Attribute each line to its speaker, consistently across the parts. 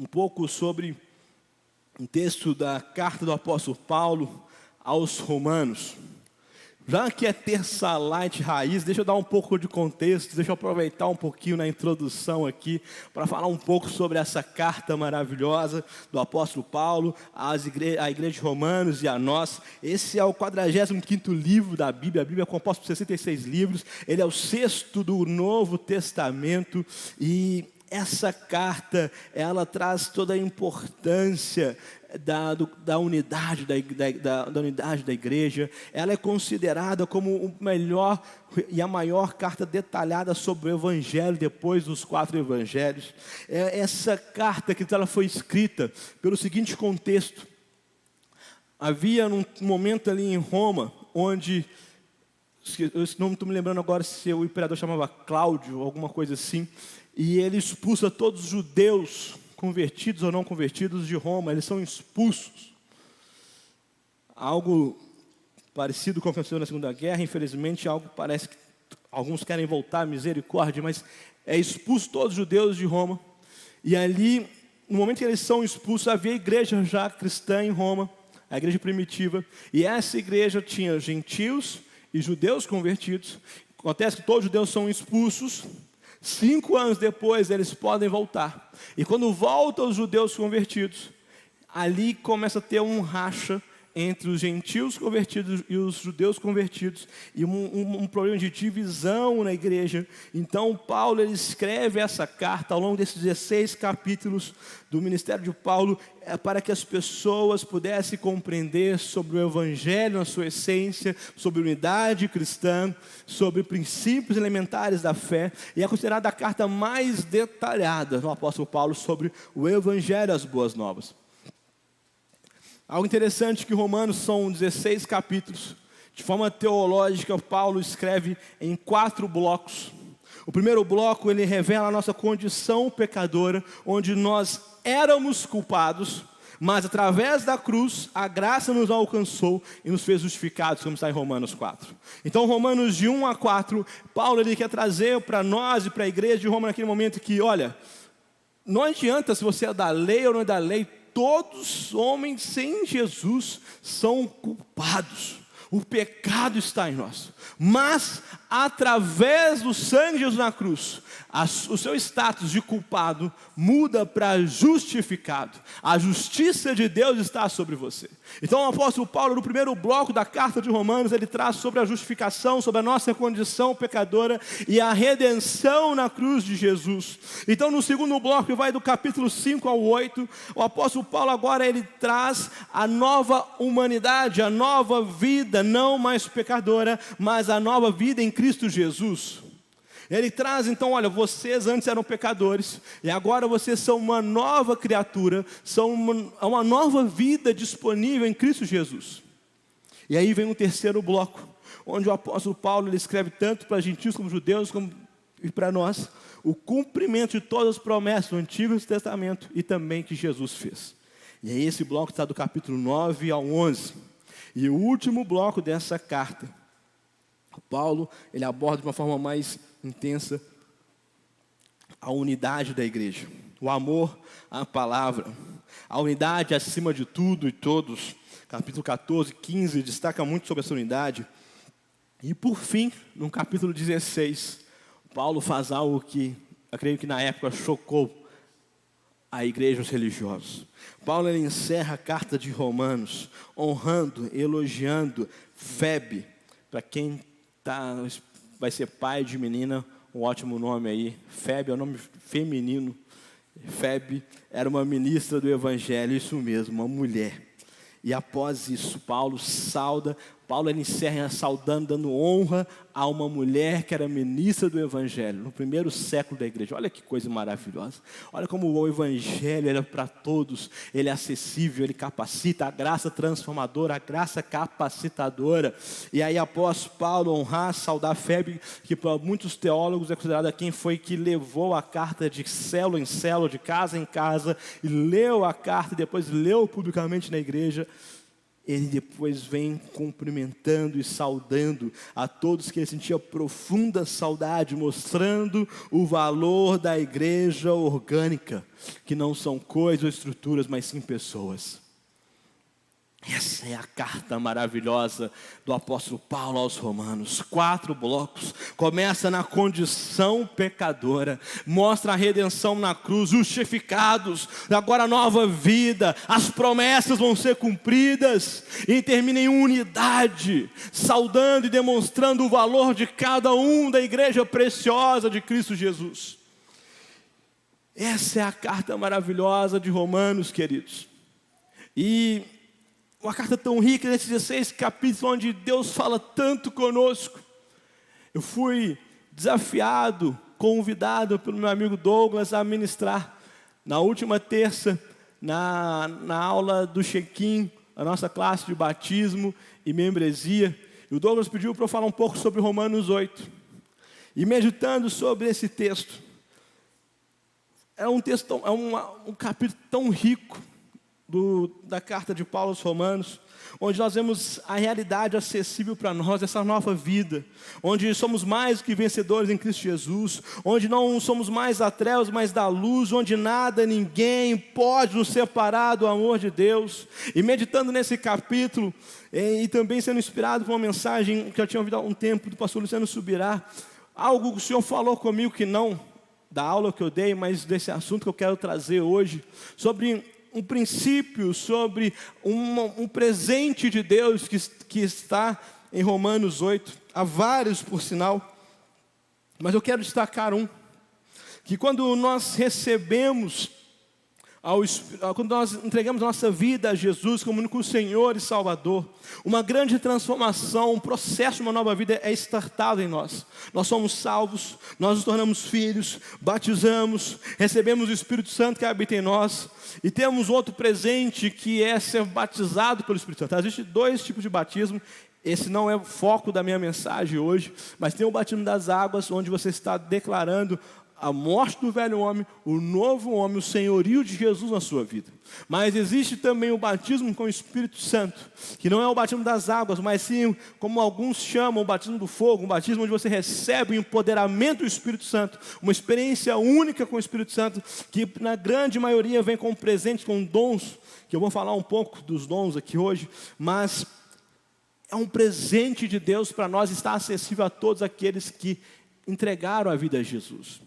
Speaker 1: um pouco sobre um texto da carta do apóstolo Paulo aos Romanos. Já que é terça light raiz, deixa eu dar um pouco de contexto, deixa eu aproveitar um pouquinho na introdução aqui para falar um pouco sobre essa carta maravilhosa do apóstolo Paulo à igreja de Romanos e a nós. Esse é o 45º livro da Bíblia. A Bíblia é composta por 66 livros, ele é o 6º do Novo Testamento e essa carta, ela traz toda a importância da unidade da unidade da igreja. Ela é considerada como o melhor e a maior carta detalhada sobre o Evangelho, depois dos 4 Evangelhos. Essa carta que ela foi escrita pelo seguinte contexto. Havia um momento ali em Roma, onde, eu não estou me lembrando agora se o imperador chamava Cláudio, alguma coisa assim, e ele expulsa todos os judeus, convertidos ou não convertidos, de Roma. Eles são expulsos. Algo parecido com o que aconteceu na Segunda Guerra, infelizmente, algo parece que alguns querem voltar, misericórdia, mas é expulso todos os judeus de Roma. E ali, no momento que eles são expulsos, havia igreja já cristã em Roma, a igreja primitiva, e essa igreja tinha gentios e judeus convertidos. Acontece que todos os judeus são expulsos. 5 anos depois eles podem voltar. E quando voltam os judeus convertidos, ali começa a ter um racha entre os gentios convertidos e os judeus convertidos, e um problema de divisão na igreja. Então Paulo, ele escreve essa carta ao longo desses 16 capítulos do ministério de Paulo, para que as pessoas pudessem compreender sobre o Evangelho na sua essência, sobre unidade cristã, sobre princípios elementares da fé, e é considerada a carta mais detalhada do apóstolo Paulo sobre o Evangelho, as boas novas. Algo interessante que Romanos são 16 capítulos. De forma teológica, Paulo escreve em 4 blocos. O primeiro bloco, ele revela a nossa condição pecadora, onde nós éramos culpados, mas através da cruz, a graça nos alcançou e nos fez justificados, como está em Romanos 4. Então, Romanos de 1 a 4, Paulo, ele quer trazer para nós e para a igreja de Roma naquele momento que, olha, não adianta se você é da lei ou não é da lei, todos os homens sem Jesus são culpados. O pecado está em nós. Mas, através do sangue de Jesus na cruz, o seu status de culpado muda para justificado. A justiça de Deus está sobre você. Então o apóstolo Paulo, no primeiro bloco da carta de Romanos, ele traz sobre a justificação, sobre a nossa condição pecadora e a redenção na cruz de Jesus. Então no segundo bloco, que vai do capítulo 5 ao 8, o apóstolo Paulo agora ele traz a nova humanidade, a nova vida, não mais pecadora, mas a nova vida em Cristo Jesus. Ele traz então, olha, vocês antes eram pecadores, e agora vocês são uma nova criatura, são uma nova vida disponível em Cristo Jesus. E aí vem um terceiro bloco, onde o apóstolo Paulo ele escreve tanto para gentios como judeus, e para nós, o cumprimento de todas as promessas do Antigo Testamento e também que Jesus fez. E aí esse bloco está do capítulo 9 ao 11. E o último bloco dessa carta, Paulo, ele aborda de uma forma mais intensa a unidade da igreja, o amor à palavra, a unidade acima de tudo e todos. Capítulo 14, 15 destaca muito sobre essa unidade. E por fim, no capítulo 16, Paulo faz algo que eu creio que na época chocou a igreja, os religiosos. Paulo ele encerra a carta de Romanos honrando, elogiando Febe. Para quem vai ser pai de menina, um ótimo nome aí. Febe é um nome feminino. Febe era uma ministra do Evangelho, isso mesmo, uma mulher. E após isso, Paulo ele encerra saudando, dando honra a uma mulher que era ministra do Evangelho, no primeiro século da igreja. Olha que coisa maravilhosa. Olha como o Evangelho é para todos, ele é acessível, ele capacita, a graça transformadora, a graça capacitadora. E aí após Paulo honrar, saudar Febe, que para muitos teólogos é considerada quem foi que levou a carta de célula em célula, de casa em casa, e leu a carta e depois leu publicamente na igreja. ele depois vem cumprimentando e saudando a todos que ele sentia profunda saudade, mostrando o valor da igreja orgânica, que não são coisas ou estruturas, mas sim pessoas. Essa é a carta maravilhosa do apóstolo Paulo aos Romanos. 4 blocos. Começa na condição pecadora, mostra a redenção na cruz, justificados, agora nova vida, as promessas vão ser cumpridas, e termina em unidade, saudando e demonstrando o valor de cada um da igreja preciosa de Cristo Jesus. Essa é a carta maravilhosa de Romanos, queridos. E uma carta tão rica, nesses 16 capítulos, onde Deus fala tanto conosco. Eu fui desafiado, convidado pelo meu amigo Douglas a ministrar na última terça, na aula do check-in, a nossa classe de batismo e membresia. E o Douglas pediu para eu falar um pouco sobre Romanos 8. E meditando sobre esse texto, é um texto, um capítulo tão rico da carta de Paulo aos Romanos, onde nós vemos a realidade acessível para nós, essa nova vida, onde somos mais que vencedores em Cristo Jesus, onde não somos mais da trevas, mas da luz, onde nada, ninguém pode nos separar do amor de Deus. E meditando nesse capítulo, e também sendo inspirado por uma mensagem que eu tinha ouvido há um tempo do pastor Luciano Subirá, algo que o Senhor falou comigo, que não da aula que eu dei, mas desse assunto que eu quero trazer hoje, sobre um princípio, sobre um presente de Deus que está em Romanos 8, há vários por sinal, mas eu quero destacar que quando nós recebemos, quando nós entregamos nossa vida a Jesus como único Senhor e Salvador, uma grande transformação, um processo de uma nova vida é startado em nós. Nós somos salvos, nós nos tornamos filhos, batizamos, recebemos o Espírito Santo que habita em nós, e temos outro presente que é ser batizado pelo Espírito Santo. Existem 2 tipos de batismo. Esse não é o foco da minha mensagem hoje, mas tem o batismo das águas, onde você está declarando a morte do velho homem, o novo homem, o senhorio de Jesus na sua vida. Mas existe também o batismo com o Espírito Santo, que não é o batismo das águas, mas sim, como alguns chamam, o batismo do fogo, um batismo onde você recebe o empoderamento do Espírito Santo, uma experiência única com o Espírito Santo, que na grande maioria vem com presentes, com dons, que eu vou falar um pouco dos dons aqui hoje, mas é um presente de Deus para nós, está acessível a todos aqueles que entregaram a vida a Jesus.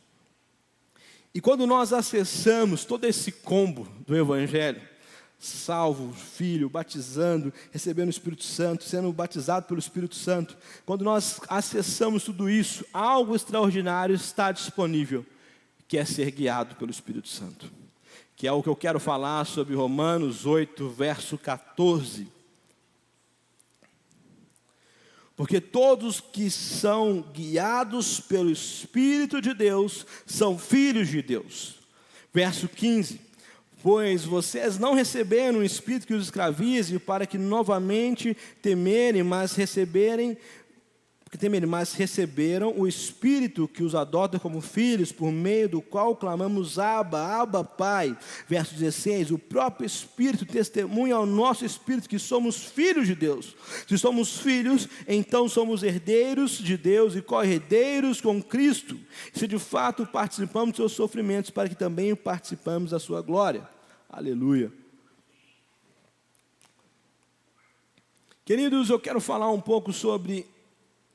Speaker 1: E quando nós acessamos todo esse combo do Evangelho, salvo, filho, batizando, recebendo o Espírito Santo, sendo batizado pelo Espírito Santo, quando nós acessamos tudo isso, algo extraordinário está disponível, que é ser guiado pelo Espírito Santo. Que é o que eu quero falar sobre Romanos 8, verso 14. Porque todos que são guiados pelo Espírito de Deus são filhos de Deus. Verso 15. Pois vocês não receberam um espírito que os escravize para que novamente temerem, mas receberam o Espírito que os adota como filhos, por meio do qual clamamos Abba, Abba, Pai. Verso 16, o próprio Espírito testemunha ao nosso Espírito que somos filhos de Deus. Se somos filhos, então somos herdeiros de Deus e co-herdeiros com Cristo. Se de fato participamos dos seus sofrimentos, para que também participamos da sua glória. Aleluia. Queridos, eu quero falar um pouco sobre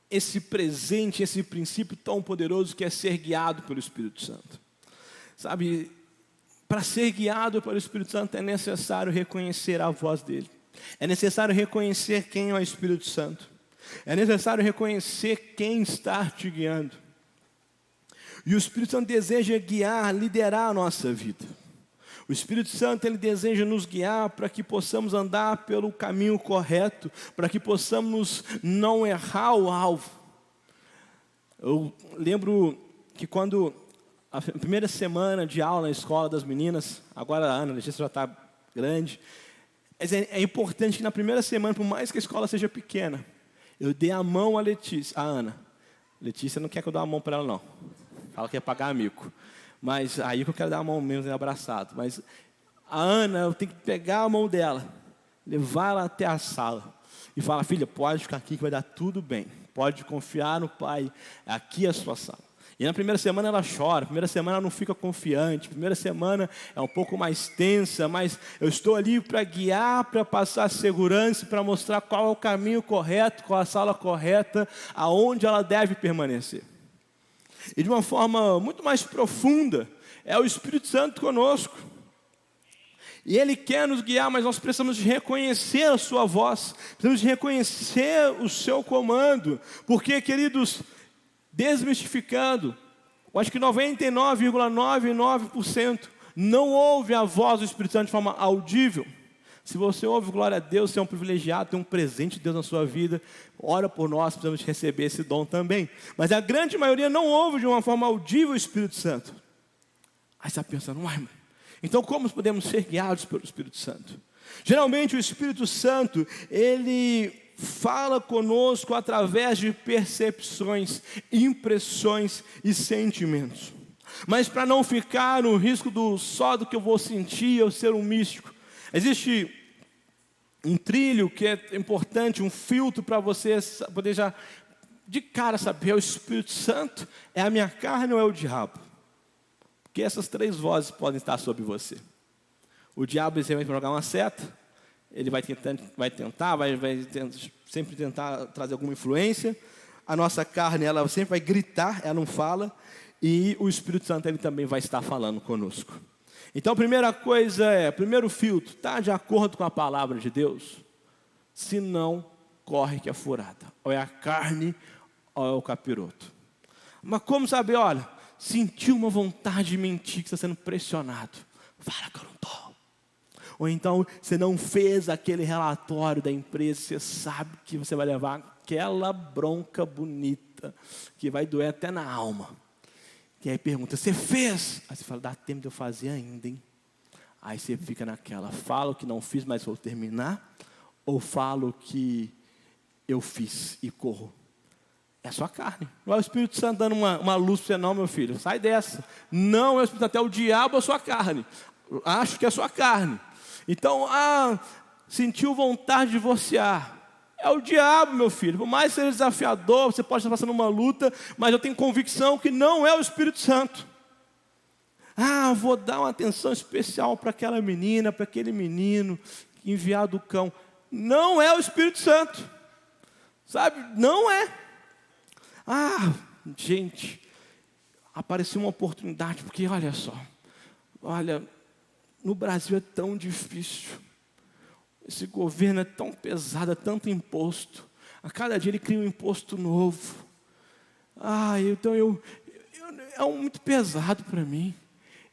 Speaker 1: esse presente, esse princípio tão poderoso que é ser guiado pelo Espírito Santo. Sabe, para ser guiado pelo Espírito Santo é necessário reconhecer a voz dele. É necessário reconhecer quem é o Espírito Santo. É necessário reconhecer quem está te guiando. E o Espírito Santo deseja guiar, liderar a nossa vida. O Espírito Santo, ele deseja nos guiar para que possamos andar pelo caminho correto, para que possamos não errar o alvo. Eu lembro que quando a primeira semana de aula na escola das meninas, agora a Ana, a Letícia já está grande, mas é importante que na primeira semana, por mais que a escola seja pequena, eu dei a mão a Ana. Letícia não quer que eu dê a mão para ela, não. Fala que é pagar amigo. Mas aí que eu quero dar a mão mesmo, abraçado. Mas a Ana, eu tenho que pegar a mão dela levar ela até a sala e falar: filha, pode ficar aqui que vai dar tudo bem. Pode confiar no pai, aqui é a sua sala. E na primeira semana ela chora, na primeira semana ela não fica confiante, na primeira semana é um pouco mais tensa, mas eu estou ali para guiar, para passar segurança, para mostrar qual é o caminho correto, qual a sala correta, aonde ela deve permanecer. E de uma forma muito mais profunda, é o Espírito Santo conosco. E Ele quer nos guiar, mas nós precisamos de reconhecer a sua voz, precisamos de reconhecer o seu comando, porque, queridos, desmistificando, eu acho que 99,99% não ouve a voz do Espírito Santo de forma audível. Se você ouve, glória a Deus, você é um privilegiado, tem um presente de Deus na sua vida, ora por nós, precisamos receber esse dom também. Mas a grande maioria não ouve de uma forma audível o Espírito Santo. Aí você está pensando: uai, mano, então como podemos ser guiados pelo Espírito Santo? Geralmente o Espírito Santo, ele fala conosco através de percepções, impressões e sentimentos. Mas para não ficar no risco só do que eu vou sentir, eu ser um místico, existe um trilho que é importante, um filtro para você poder já de cara saber: o Espírito Santo é a minha carne ou é o diabo? Porque essas três vozes podem estar sobre você. O diabo vai jogar uma seta, ele vai sempre tentar trazer alguma influência. A nossa carne, ela sempre vai gritar, ela não fala. E o Espírito Santo, ele também vai estar falando conosco. Então, a primeira coisa primeiro filtro, está de acordo com a palavra de Deus? Se não, corre que é furada. Ou é a carne, ou é o capiroto. Mas como saber? Olha, sentiu uma vontade de mentir, que está sendo pressionado. Fala que eu não estou. Ou então, você não fez aquele relatório da empresa, você sabe que você vai levar aquela bronca bonita, que vai doer até na alma. E aí pergunta: você fez? Aí você fala: dá tempo de eu fazer ainda, hein? Aí você fica naquela: falo que não fiz, mas vou terminar, ou falo que eu fiz e corro? É a sua carne. Não é o Espírito Santo dando uma luz para você, não, meu filho. Sai dessa. Não é o Espírito Santo, é o diabo ou a sua carne. Acho que é a sua carne. Então, sentiu vontade de divorciar. É o diabo, meu filho. Por mais que seja desafiador, você pode estar passando uma luta, mas eu tenho convicção que não é o Espírito Santo. Vou dar uma atenção especial para aquela menina, para aquele menino, enviado do cão. Não é o Espírito Santo. Sabe? Não é. Gente, apareceu uma oportunidade, porque olha só. Olha, no Brasil é tão difícil. Esse governo é tão pesado, é tanto imposto. A cada dia ele cria um imposto novo. Então é muito pesado para mim.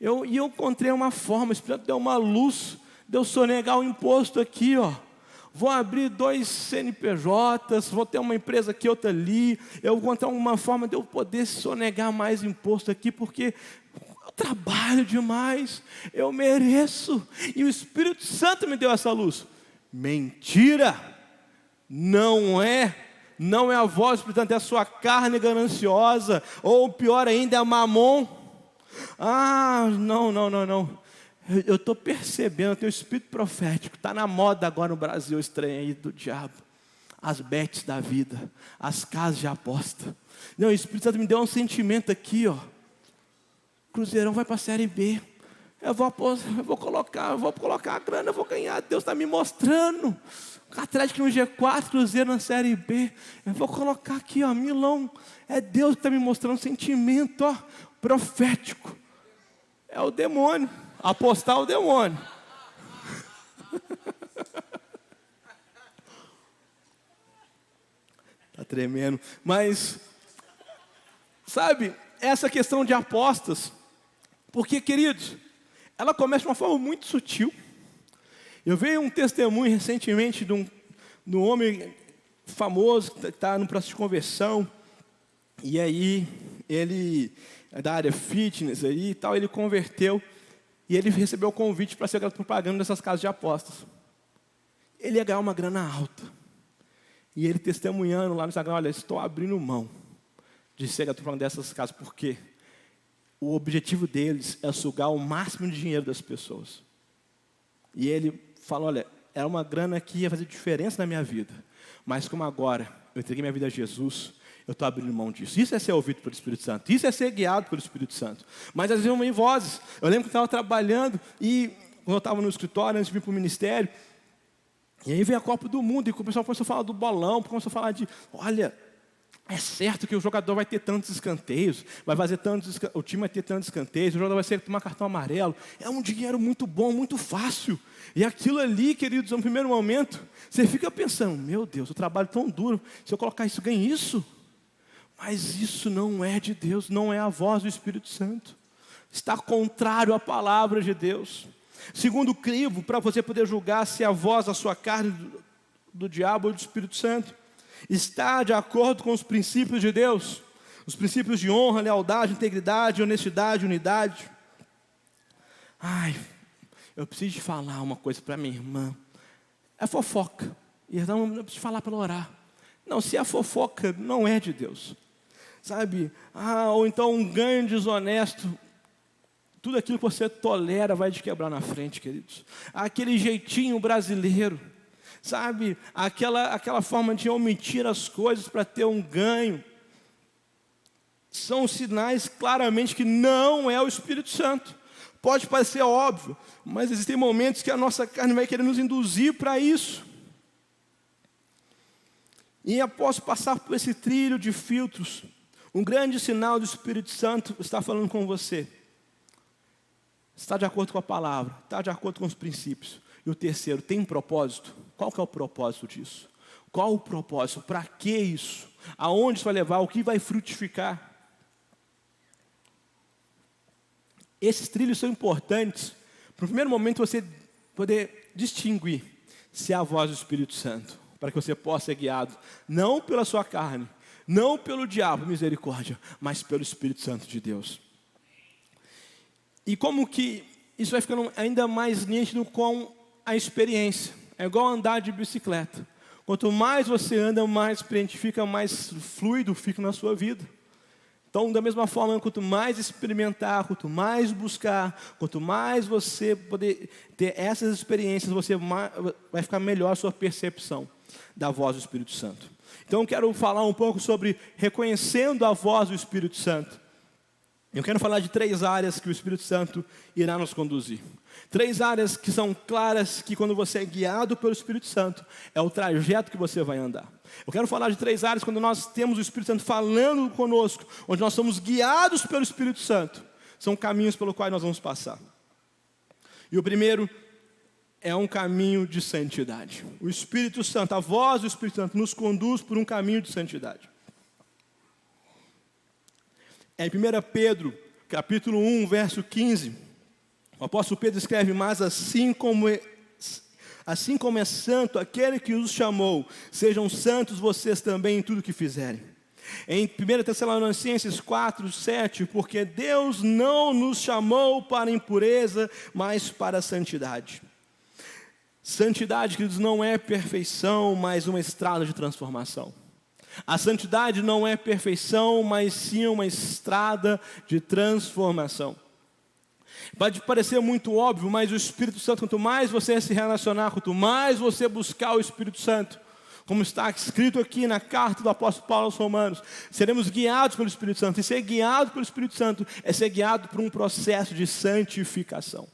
Speaker 1: Eu encontrei uma forma, o Espírito deu uma luz, de eu sonegar o imposto aqui, ó. Vou abrir 2 CNPJs, vou ter uma empresa aqui, outra ali. Eu vou encontrar uma forma de eu poder sonegar mais imposto aqui, porque eu trabalho demais, eu mereço. E o Espírito Santo me deu essa luz. Mentira! Não é a voz do Espírito Santo, é a sua carne gananciosa, ou pior ainda, é a mamon. Não. Eu estou percebendo, tem o espírito profético, está na moda agora no Brasil, estranho aí do diabo. As bets da vida, as casas de aposta. Não, o Espírito Santo me deu um sentimento aqui, ó. Cruzeirão vai para a Série B. Eu vou colocar a grana, eu vou ganhar. Deus está me mostrando. Atlético no G4, Cruzeiro na Série B. Eu vou colocar aqui, ó, Milão. É Deus que está me mostrando um sentimento, ó, profético. É o demônio. Apostar o demônio. Está tremendo. Mas, sabe, essa questão de apostas, porque, queridos, ela começa de uma forma muito sutil. Eu vi um testemunho recentemente de um homem famoso que está no processo de conversão. E aí, ele é da área fitness aí e tal, ele converteu. E ele recebeu o convite para ser garoto propaganda dessas casas de apostas. Ele ia ganhar uma grana alta. E ele testemunhando lá no Instagram: olha, estou abrindo mão de ser garoto propaganda dessas casas, porque o objetivo deles é sugar o máximo de dinheiro das pessoas. E ele falou: olha, era uma grana que ia fazer diferença na minha vida. Mas como agora eu entreguei minha vida a Jesus, eu estou abrindo mão disso. Isso é ser ouvido pelo Espírito Santo. Isso é ser guiado pelo Espírito Santo. Mas às vezes vem vozes. Eu lembro que eu estava trabalhando e quando eu estava no escritório, antes de vir para o ministério, e aí veio a Copa do Mundo, e o pessoal começou a falar do bolão, começou a falar de, olha, é certo que o jogador vai ter tantos escanteios, o time vai ter tantos escanteios, o jogador vai tomar cartão amarelo. É um dinheiro muito bom, muito fácil. E aquilo ali, queridos, no primeiro momento, você fica pensando, meu Deus, o trabalho é tão duro, se eu colocar isso, ganho isso? Mas isso não é de Deus, não é a voz do Espírito Santo. Está contrário à palavra de Deus. Segundo o crivo, para você poder julgar se a voz da sua carne do diabo ou do Espírito Santo está de acordo com os princípios de Deus, os princípios de honra, lealdade, integridade, honestidade, unidade. Eu preciso falar uma coisa para minha irmã. É fofoca. E então eu preciso falar para ela orar. Não, se é fofoca, não é de Deus. Sabe? Ou então um ganho desonesto. Tudo aquilo que você tolera vai te quebrar na frente, queridos. Aquele jeitinho brasileiro. Sabe, aquela forma de omitir as coisas para ter um ganho, são sinais claramente que não é o Espírito Santo. Pode parecer óbvio, mas existem momentos que a nossa carne vai querer nos induzir para isso. E após passar por esse trilho de filtros, um grande sinal do Espírito Santo está falando com você. Está de acordo com a palavra, está de acordo com os princípios. E o terceiro, tem um propósito? Qual que é o propósito disso? Qual o propósito? Para que isso? Aonde isso vai levar? O que vai frutificar? Esses trilhos são importantes. No primeiro momento você poder distinguir se é a voz do Espírito Santo. Para que você possa ser guiado, não pela sua carne, não pelo diabo, misericórdia, mas pelo Espírito Santo de Deus. E como que isso vai ficando ainda mais nítido com a experiência. É igual andar de bicicleta. Quanto mais você anda, mais experiente fica, mais fluido fica na sua vida. Então, da mesma forma, quanto mais experimentar, quanto mais buscar, quanto mais você poder ter essas experiências, vai ficar melhor a sua percepção da voz do Espírito Santo. Então, eu quero falar um pouco sobre reconhecendo a voz do Espírito Santo. Eu quero falar de 3 áreas que o Espírito Santo irá nos conduzir. 3 áreas que são claras que quando você é guiado pelo Espírito Santo, é o trajeto que você vai andar. Eu quero falar de 3 áreas quando nós temos o Espírito Santo falando conosco, onde nós somos guiados pelo Espírito Santo. São caminhos pelo qual nós vamos passar. E o primeiro é um caminho de santidade. O Espírito Santo, a voz do Espírito Santo nos conduz por um caminho de santidade. Em 1 Pedro, capítulo 1, verso 15, o apóstolo Pedro escreve, mas assim como é santo aquele que os chamou, sejam santos vocês também em tudo que fizerem. Em 1 Tessalonicenses 4, 7, porque Deus não nos chamou para impureza, mas para a santidade. Santidade, queridos, não é perfeição, mas uma estrada de transformação. A santidade não é perfeição, mas sim uma estrada de transformação. Pode parecer muito óbvio, mas o Espírito Santo, quanto mais você se relacionar, quanto mais você buscar o Espírito Santo, como está escrito aqui na carta do apóstolo Paulo aos Romanos, seremos guiados pelo Espírito Santo. E ser guiado pelo Espírito Santo é ser guiado por um processo de santificação.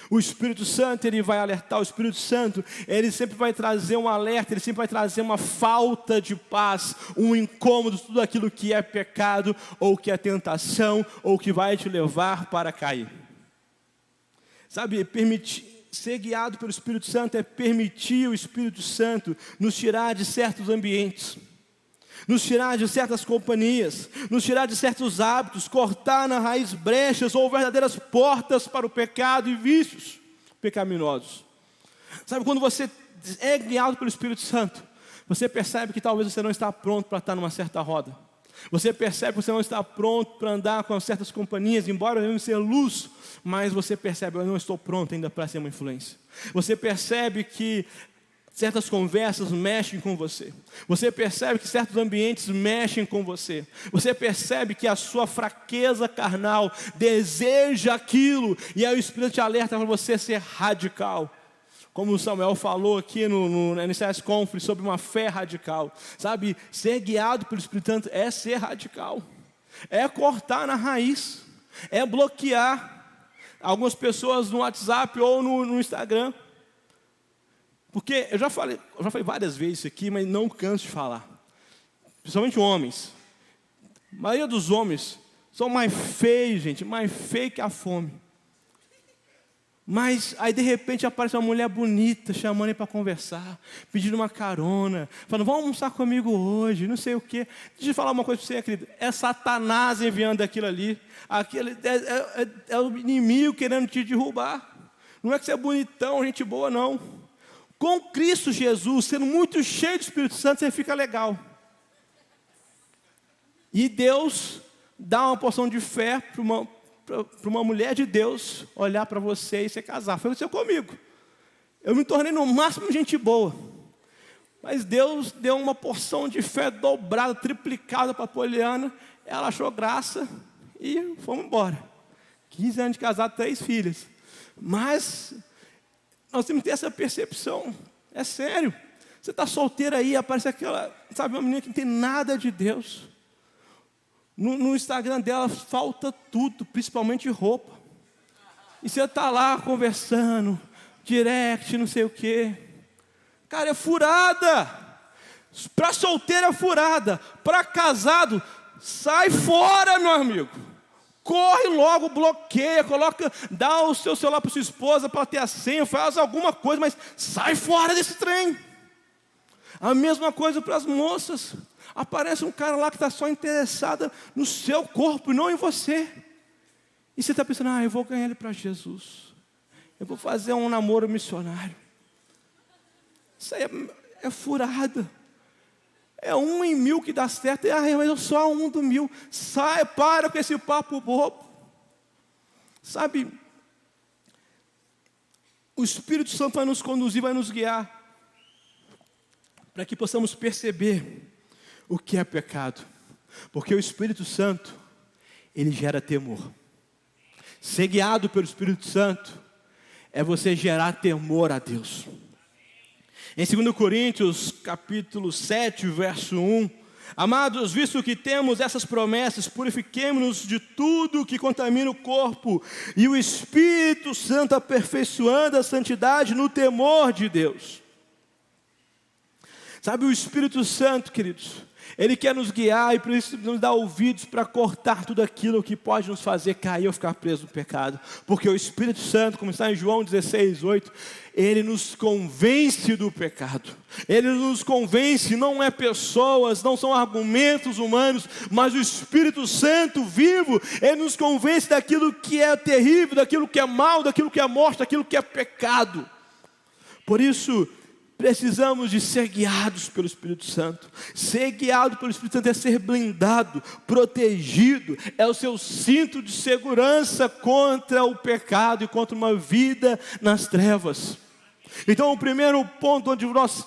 Speaker 1: O Espírito Santo, ele vai alertar, o Espírito Santo, ele sempre vai trazer um alerta, ele sempre vai trazer uma falta de paz, um incômodo, tudo aquilo que é pecado, ou que é tentação, ou que vai te levar para cair. Sabe, ser guiado pelo Espírito Santo é permitir o Espírito Santo nos tirar de certos ambientes, nos tirar de certas companhias, nos tirar de certos hábitos, cortar na raiz brechas ou verdadeiras portas para o pecado e vícios pecaminosos. Sabe, quando você é guiado pelo Espírito Santo, você percebe que talvez você não está pronto para estar numa certa roda. Você percebe que você não está pronto para andar com certas companhias, embora eu não seja luz, mas você percebe, eu não estou pronto ainda para ser uma influência. Você percebe que certas conversas mexem com você. Você percebe que certos ambientes mexem com você. Você percebe que a sua fraqueza carnal deseja aquilo. E aí o Espírito te alerta para você ser radical. Como o Samuel falou aqui no NCS Conference sobre uma fé radical. Sabe, ser guiado pelo Espírito Santo é ser radical. É cortar na raiz. É bloquear algumas pessoas no WhatsApp ou no Instagram. Porque eu já falei várias vezes isso aqui, mas não canso de falar. Principalmente homens. A maioria dos homens são mais feios, gente, mais feios que a fome. Mas aí de repente aparece uma mulher bonita, chamando ele para conversar, pedindo uma carona, falando, vamos almoçar comigo hoje, não sei o quê. Deixa eu falar uma coisa para você, querido. É Satanás enviando aquilo ali. É o inimigo querendo te derrubar. Não é que você é bonitão, gente boa, não. Com Cristo Jesus, sendo muito cheio do Espírito Santo, você fica legal. E Deus dá uma porção de fé para uma mulher de Deus olhar para você e se casar. Foi o que aconteceu comigo. Eu me tornei no máximo gente boa. Mas Deus deu uma porção de fé dobrada, triplicada para a Poliana. Ela achou graça e fomos embora. 15 anos de casado, 3 filhas. Mas nós temos que ter essa percepção. É sério. Você está solteiro aí, aparece aquela, sabe, uma menina que não tem nada de Deus. No Instagram dela falta tudo, principalmente roupa. E você está lá conversando, direct, não sei o quê. Cara, é furada. Para solteiro é furada. Para casado, sai fora, meu amigo. Corre logo, bloqueia, dá o seu celular para sua esposa para ter a senha, faz alguma coisa, mas sai fora desse trem. A mesma coisa para as moças. Aparece um cara lá que está só interessado no seu corpo e não em você. E você está pensando, eu vou ganhar ele para Jesus. Eu vou fazer um namoro missionário. Isso aí é furada. É 1 em 1000 que dá certo. Mas eu sou 1 do 1000. Sai, para com esse papo bobo. Sabe, o Espírito Santo vai nos conduzir, vai nos guiar. Para que possamos perceber o que é pecado. Porque o Espírito Santo, ele gera temor. Ser guiado pelo Espírito Santo é você gerar temor a Deus. Em 2 Coríntios, capítulo 7, verso 1, amados, visto que temos essas promessas, purifiquemo-nos de tudo que contamina o corpo, e o Espírito Santo aperfeiçoando a santidade no temor de Deus. Sabe, o Espírito Santo, queridos, ele quer nos guiar e por isso nos dá ouvidos para cortar tudo aquilo que pode nos fazer cair ou ficar preso no pecado. Porque o Espírito Santo, como está em João 16, 8, ele nos convence do pecado. Ele nos convence, não é pessoas, não são argumentos humanos, mas o Espírito Santo vivo, ele nos convence daquilo que é terrível, daquilo que é mal, daquilo que é morte, daquilo que é pecado. Por isso, precisamos de ser guiados pelo Espírito Santo. Ser guiado pelo Espírito Santo é ser blindado, protegido. É o seu cinto de segurança contra o pecado e contra uma vida nas trevas. Então o primeiro ponto onde nós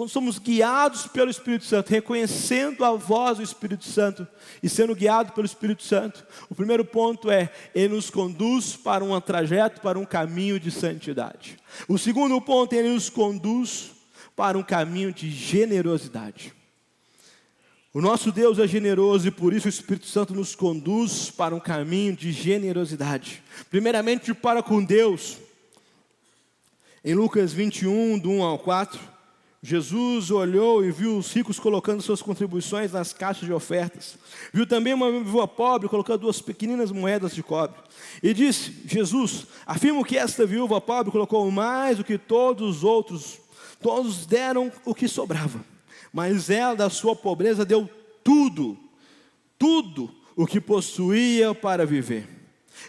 Speaker 1: somos guiados pelo Espírito Santo, reconhecendo a voz do Espírito Santo e sendo guiado pelo Espírito Santo, o primeiro ponto é, ele nos conduz para um trajeto, para um caminho de santidade. O segundo ponto, ele nos conduz para um caminho de generosidade. O nosso Deus é generoso e por isso o Espírito Santo nos conduz para um caminho de generosidade. Primeiramente para com Deus. Em Lucas 21, do 1 ao 4, Jesus olhou e viu os ricos colocando suas contribuições nas caixas de ofertas. Viu também uma viúva pobre colocando 2 pequeninas moedas de cobre. E disse, Jesus, afirmo que esta viúva pobre colocou mais do que todos os outros. Todos deram o que sobrava. Mas ela, da sua pobreza, deu tudo o que possuía para viver.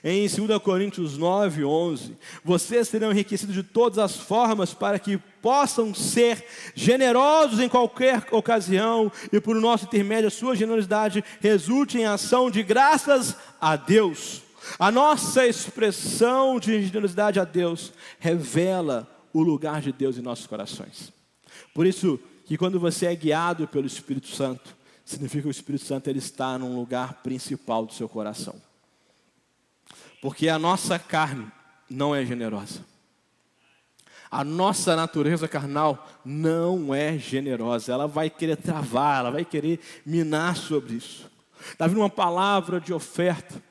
Speaker 1: Em 2 Coríntios 9, 11, vocês serão enriquecidos de todas as formas para que possam ser generosos em qualquer ocasião e por nosso intermédio a sua generosidade resulte em ação de graças a Deus. A nossa expressão de generosidade a Deus revela o lugar de Deus em nossos corações. Por isso que quando você é guiado pelo Espírito Santo, significa que o Espírito Santo ele está num lugar principal do seu coração. Porque a nossa carne não é generosa. A nossa natureza carnal não é generosa. Ela vai querer travar, ela vai querer minar sobre isso. Está vindo uma palavra de oferta.